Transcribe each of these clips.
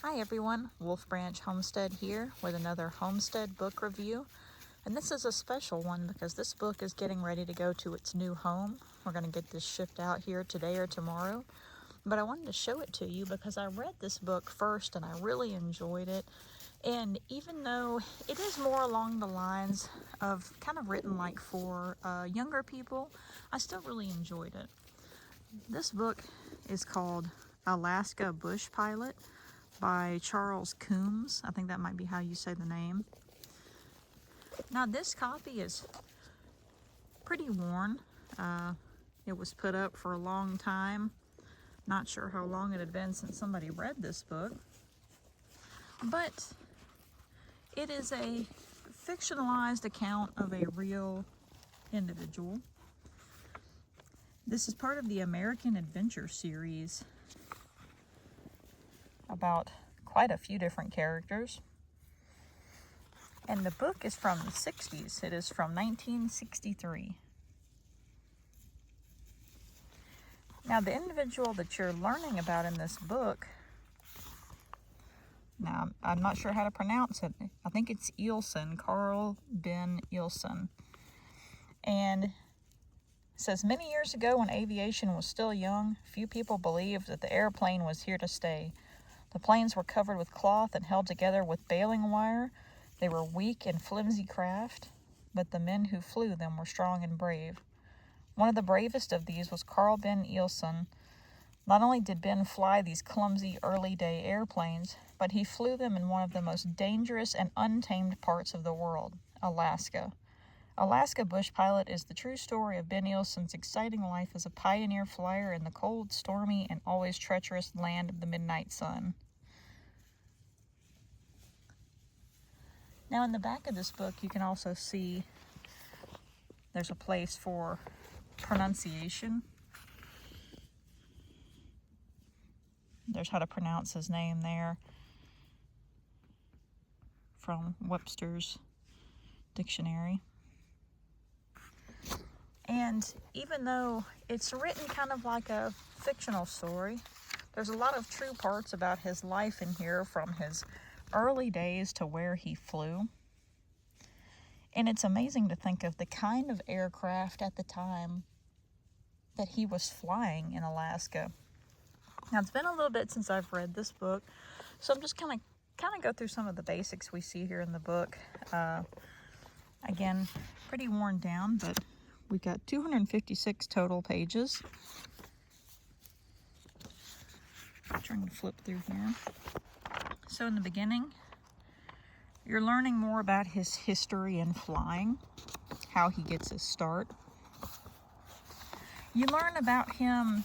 Hi everyone, Wolf Branch Homestead here with another Homestead book review. And this is a special one because this book is getting ready to go to its new home. We're going to get this shipped out here today or tomorrow. But I wanted to show it to you because I read this book first and I really enjoyed it. And even though it is more along the lines of kind of written like for younger people, I still really enjoyed it. This book is called Alaska Bush Pilot by Charles Coombs. I think that might be how you say the name. Now this copy is pretty worn. It was put up for a long time. Not sure how long it had been since somebody read this book. But it is a fictionalized account of a real individual. This is part of the American Adventure series about quite a few different characters. And the book is from the 60s. It is from 1963. Now, the individual that you're learning about in this book, now I'm not sure how to pronounce it. I think it's Eielson, Carl Ben Eielson. And it says, many years ago when aviation was still young, few people believed that the airplane was here to stay. The planes were covered with cloth and held together with baling wire. They were weak and flimsy craft, but the men who flew them were strong and brave. One of the bravest of these was Carl Ben Eielson. Not only did Ben fly these clumsy early-day airplanes, but he flew them in one of the most dangerous and untamed parts of the world, Alaska. Alaska Bush Pilot is the true story of Ben Eielson's exciting life as a pioneer flyer in the cold, stormy, and always treacherous land of the midnight sun. Now in the back of this book you can also see there's a place for pronunciation. There's how to pronounce his name there from Webster's dictionary. And even though it's written kind of like a fictional story, there's a lot of true parts about his life in here, from his early days to where he flew. And it's amazing to think of the kind of aircraft at the time that he was flying in Alaska. Now, it's been a little bit since I've read this book, so I'm just kind of go through some of the basics we see here in the book. Again, pretty worn down, but we've got 256 total pages. I'm trying to flip through here. So in the beginning, you're learning more about his history in flying, how he gets his start. You learn about him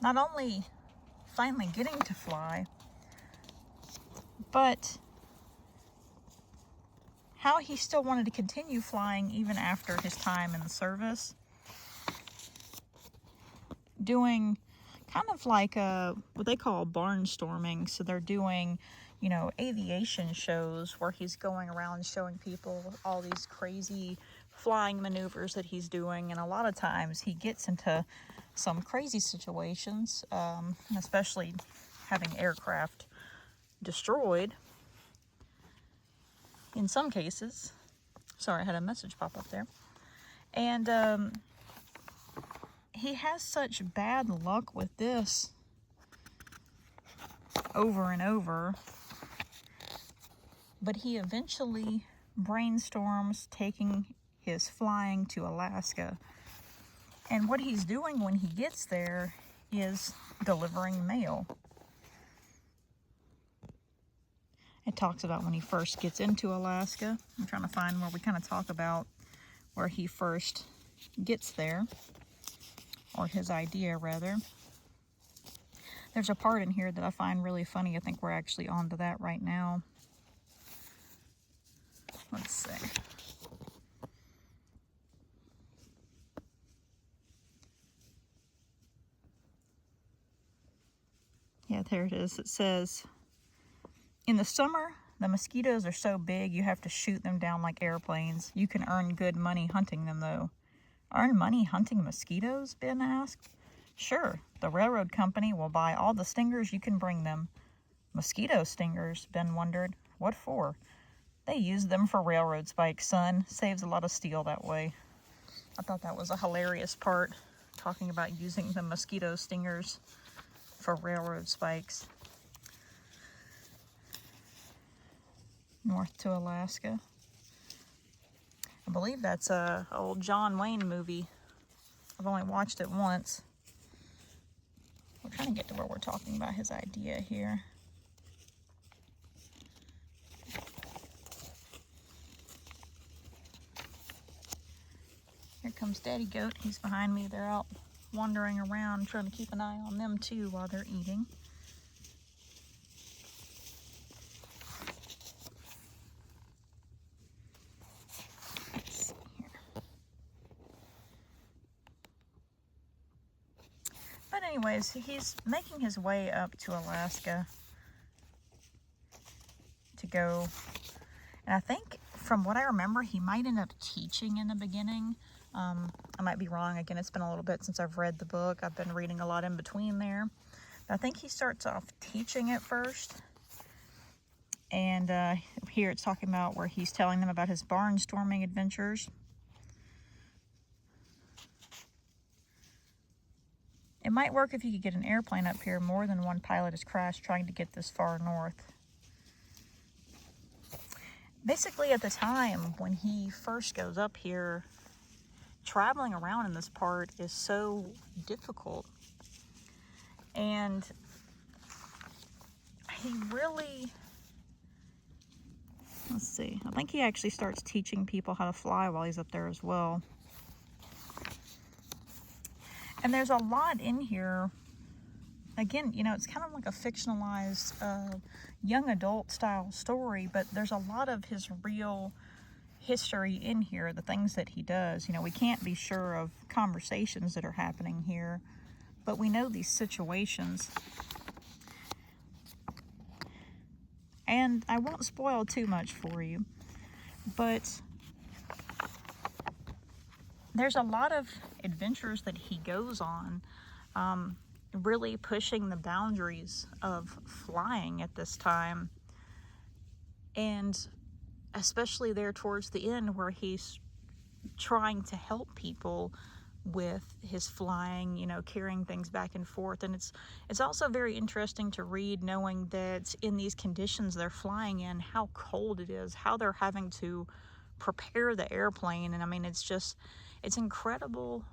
not only finally getting to fly, but how he still wanted to continue flying even after his time in the service. Doing kind of like what they call barnstorming. So they're doing, aviation shows where he's going around showing people all these crazy flying maneuvers that he's doing. And a lot of times he gets into some crazy situations, especially having aircraft destroyed. In some cases, sorry, I had a message pop up there. And he has such bad luck with this over and over, but he eventually brainstorms taking his flying to Alaska. And what he's doing when he gets there is delivering mail. It talks about when he first gets into Alaska. I'm trying to find where we kind of talk about where he first gets there, or his idea rather. There's a part in here that I find really funny. I think we're actually on to that right now. Let's see. Yeah, there it is. It says, in the summer, the mosquitoes are so big you have to shoot them down like airplanes. You can earn good money hunting them, though. Earn money hunting mosquitoes? Ben asked. Sure, the railroad company will buy all the stingers you can bring them. Mosquito stingers, Ben wondered. What for? They use them for railroad spikes, son. Saves a lot of steel that way. I thought that was a hilarious part, talking about using the mosquito stingers for railroad spikes. North to Alaska. I believe that's a old John Wayne movie. I've only watched it once. We're trying to get to where we're talking about his idea here. Here comes Daddy Goat. He's behind me. They're out wandering around, trying to keep an eye on them too while they're eating. Let's see here. But anyways, he's making his way up to Alaska to go. And I think, from what I remember, he might end up teaching in the beginning. I might be wrong. Again, it's been a little bit since I've read the book. I've been reading a lot in between there. But I think he starts off teaching at first. And here it's talking about where he's telling them about his barnstorming adventures. It might work if you could get an airplane up here. More than one pilot has crashed trying to get this far north. Basically, at the time when he first goes up here, traveling around in this part is so difficult. And he really, let's see, I think he actually starts teaching people how to fly while he's up there as well. And there's a lot in here. Again, you know, it's kind of like a fictionalized young adult style story, but there's a lot of his real history in here, the things that he does. You know, we can't be sure of conversations that are happening here, but we know these situations. And I won't spoil too much for you, but there's a lot of adventures that he goes on, really pushing the boundaries of flying at this time. And especially there towards the end where he's trying to help people with his flying, you know, carrying things back and forth. And it's also very interesting to read, knowing that in these conditions they're flying in, how cold it is, how they're having to prepare the airplane. And I mean, it's incredible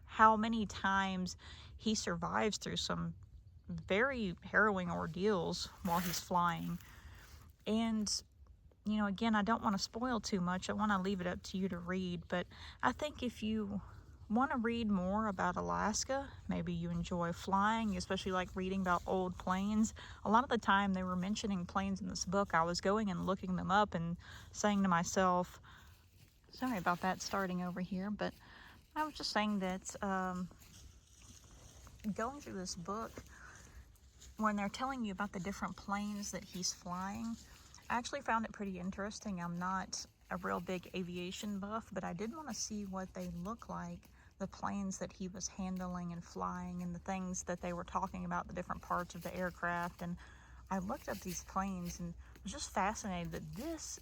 how many times he survives through some very harrowing ordeals while he's flying. And, you know, again, I don't want to spoil too much. I want to leave it up to you to read. But I think if you want to read more about Alaska, maybe you enjoy flying, especially like reading about old planes. A lot of the time they were mentioning planes in this book. I was going and looking them up and saying to myself, sorry about that starting over here, but I was just saying that going through this book, when they're telling you about the different planes that he's flying, I actually found it pretty interesting. I'm not a real big aviation buff, but I did want to see what they look like, the planes that he was handling and flying, and the things that they were talking about, the different parts of the aircraft. And I looked up these planes and was just fascinated that this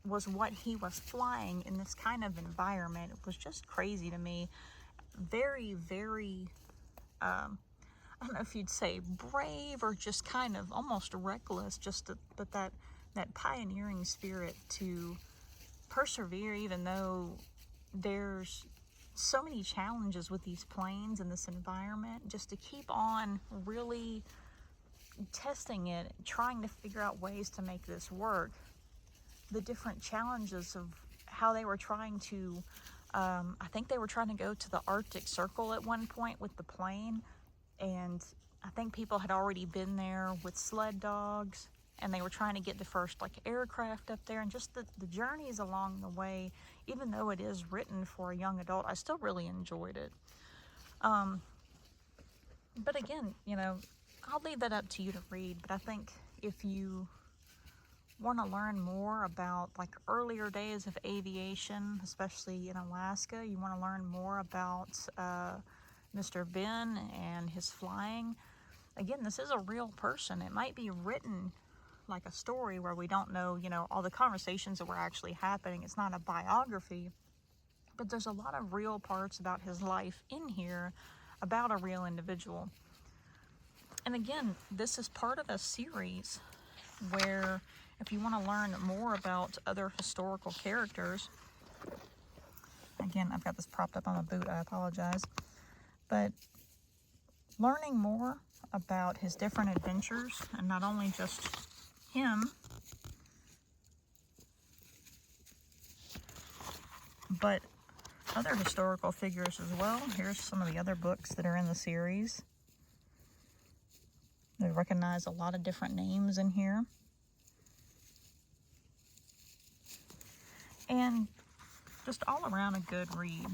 was what he was flying in this kind of environment. It was just crazy to me. Very, very, I don't know if you'd say brave or just kind of almost reckless, but that pioneering spirit to persevere even though there's so many challenges with these planes and this environment, just to keep on really testing it, trying to figure out ways to make this work. The different challenges of how they were trying to, I think they were trying to go to the Arctic Circle at one point with the plane, and I think people had already been there with sled dogs, and they were trying to get the first like aircraft up there, and just the journeys along the way. Even though it is written for a young adult, I still really enjoyed it. But again, you know, I'll leave that up to you to read. But I think if you want to learn more about like earlier days of aviation, especially in Alaska, you want to learn more about Mr. Ben and his flying, again, this is a real person. It might be written like a story where we don't know, you know, all the conversations that were actually happening. It's not a biography, but there's a lot of real parts about his life in here about a real individual. And again, this is part of a series where if you want to learn more about other historical characters, again, I've got this propped up on my boot, I apologize, but learning more about his different adventures, and not only just him, but other historical figures as well. Here's some of the other books that are in the series. They recognize a lot of different names in here. And just all around a good read.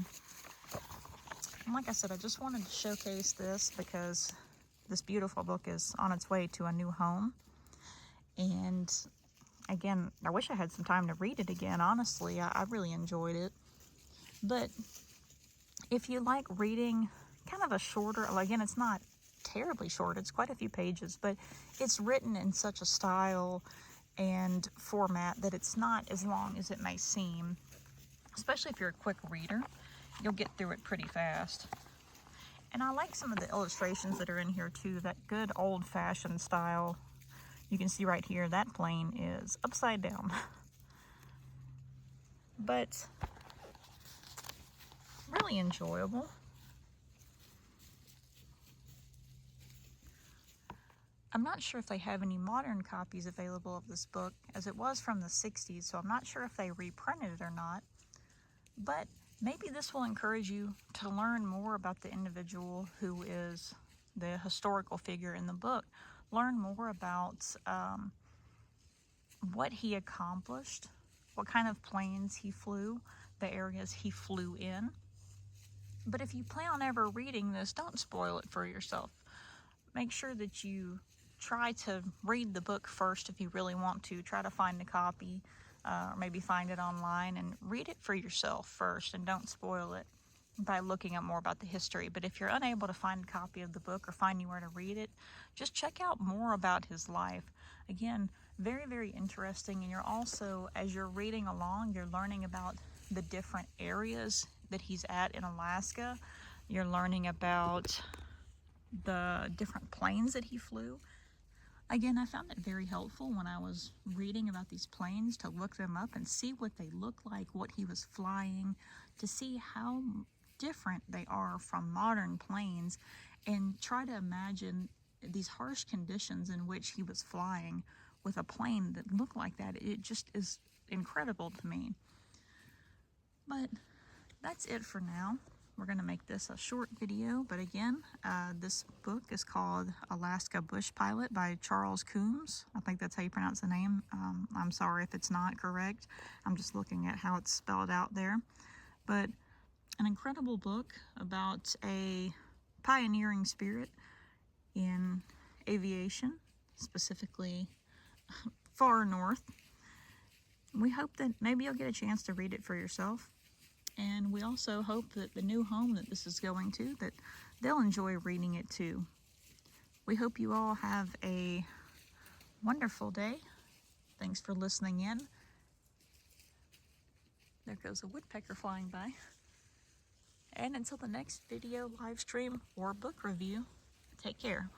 And like I said, I just wanted to showcase this because this beautiful book is on its way to a new home. And again, I wish I had some time to read it again. Honestly, I really enjoyed it. But if you like reading kind of a shorter, again, it's not terribly short, it's quite a few pages, but it's written in such a style and format that it's not as long as it may seem. Especially if you're a quick reader, you'll get through it pretty fast. And I like some of the illustrations that are in here too, that good old-fashioned style. You can see right here, that plane is upside down. But really enjoyable. I'm not sure if they have any modern copies available of this book, as it was from the 60s, so I'm not sure if they reprinted it or not. But maybe this will encourage you to learn more about the individual who is the historical figure in the book. Learn more about what he accomplished, what kind of planes he flew, the areas he flew in. But if you plan on ever reading this, don't spoil it for yourself. Make sure that you try to read the book first if you really want to. Try to find a copy, or maybe find it online and read it for yourself first, and don't spoil it by looking up more about the history. But if you're unable to find a copy of the book or find anywhere to read it, just check out more about his life. Again, very, very interesting. And you're also, as you're reading along, you're learning about the different areas that he's at in Alaska. You're learning about the different planes that he flew. Again, I found it very helpful when I was reading about these planes to look them up and see what they look like, what he was flying, to see how different they are from modern planes, and try to imagine these harsh conditions in which he was flying with a plane that looked like that. It just is incredible to me. But that's it for now. We're going to make this a short video, but again, this book is called Alaska Bush Pilot by Charles Coombs. I think that's how you pronounce the name. I'm sorry if it's not correct. I'm just looking at how it's spelled out there. But an incredible book about a pioneering spirit in aviation, specifically far north. We hope that maybe you'll get a chance to read it for yourself. And we also hope that the new home that this is going to, that they'll enjoy reading it too. We hope you all have a wonderful day. Thanks for listening in. There goes a woodpecker flying by. And until the next video, live stream, or book review, take care.